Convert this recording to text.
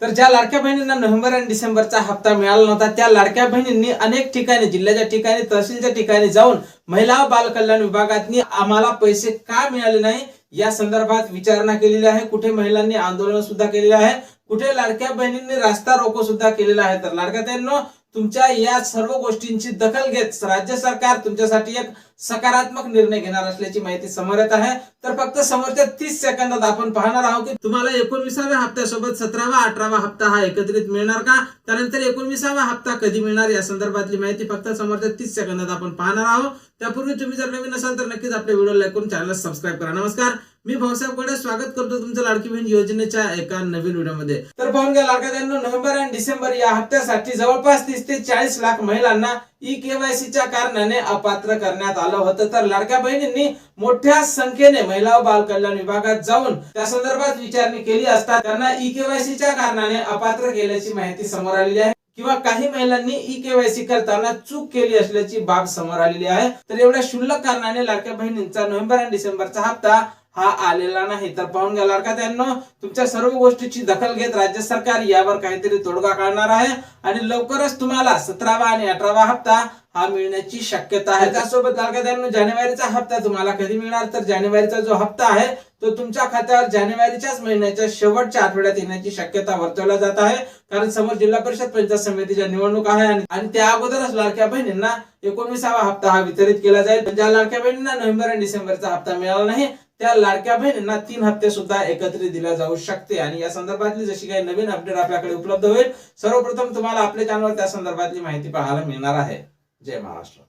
तर ज्या लाडक्या बहिणींना नोव्हेंबर आणि डिसेंबरचा हप्ता मिळाला नव्हता त्या लाडक्या बहिणींनी अनेक ठिकाणी, जिल्ह्याच्या ठिकाणी, तहसीलच्या ठिकाणी जाऊन महिला व बाल कल्याण विभागातनी आम्हाला पैसे का मिळाले नाही या संदर्भात विचारणा केलेली आहे। कुठे महिलांनी आंदोलन सुद्धा केलेले आहे, कुठे लाडक्या बहिणींनी रास्ता रोको सुद्धा केलेला आहे। तर लाडक्या बहिणींनो, तुमच्या या सर्व गोष्टींची दखल घेत राज्य सरकार तुमच्यासाठी एक सकारात्मक निर्णय घेणार असल्याची माहिती समोर येत आहे। तर फक्त समोरच्या 30 सेकंदात आपण पाहणार आहोत की तुम्हाला 19व्या हप्त्यासोबत 17वा 18वा हप्ता हा एकत्रित मिळणार का, त्यानंतर 19वा हप्ता कधी मिळणार या संदर्भातली माहिती फक्त समोरच्या 30 सेकंदात आपण पाहणार आहोत। त्यापूर्वी तुम्ही जर नवीन असाल तर नक्कीच आपल्या व्हिडिओ लाईक करून चॅनलला सबस्क्राइब करा। नमस्कार, मी भाऊसाहेब गोडे स्वागत करतो तुमचं लाडकी बहीण योजनेच्या एका नवीन व्हिडिओमध्ये। तर पाहून घ्या लाडक्या बहिणींनो, नोव्हेंबर आणि डिसेंबर या हप्त्यासाठी जवळपास 30 ते 40 लाख महिलांना ई-केवायसीच्या कारणाने अपात्र करण्यात आलं होतं। तर लाडक्या बहिणींनी मोठ्या संख्येने महिला व बाल कल्याण विभागात जाऊन त्या संदर्भात विचारणी केली असता त्यांना ई-केवायसीच्या कारणाने अपात्र केल्याची माहिती समोर आलेली आहे किंवा काही महिलांनी ई-केवायसी करताना चूक केली असल्याची बाब समोर आलेली आहे। तर एवढ्या क्षुल्लक कारणाने लाडक्या बहिणींचा नोव्हेंबर आणि डिसेंबरचा हप्ता हा आलेला नाही। तर पाहून घ्या लाडक्या बहिणींनो, तुमच्या सर्व गोष्टीची दखल घेत राज्य सरकार यावर काहीतरी तोडगा काढणार आहे आणि लवकरच तुम्हाला 17वा आणि 18वा हप्ता हा मिळण्याची शक्यता आहे। त्यासोबत लाडक्या बहिणींनो, जानेवारीचा हप्ता तुम्हाला कधी मिळणार, तर जानेवारीचा जो हप्ता आहे तो तुमच्या खात्यावर जानेवारीच्याच महिन्याच्या शेवटच्या आठवड्यात येण्याची शक्यता वर्तवल्या जात आहे, कारण समोर जिल्हा परिषद पंचायत समितीच्या निवडणूक आहे आणि त्या अगोदरच लाडक्या बहिणींना 19वा हप्ता हा वितरित केला जाईल। ज्या लाडक्या बहिणींना नोव्हेंबर आणि डिसेंबरचा हप्ता मिळाला नाही त्या लाडक्या बहिणींना 3 हप्ते सुद्धा एकत्रित दिल्या जाऊ शकते आणि या संदर्भातली जशी काही नवीन अपडेट आपल्याकडे उपलब्ध होईल सर्वप्रथम तुम्हाला आपल्या चॅनलवर त्या संदर्भातली माहिती पाहायला मिळणार आहे। जय महाराष्ट्र।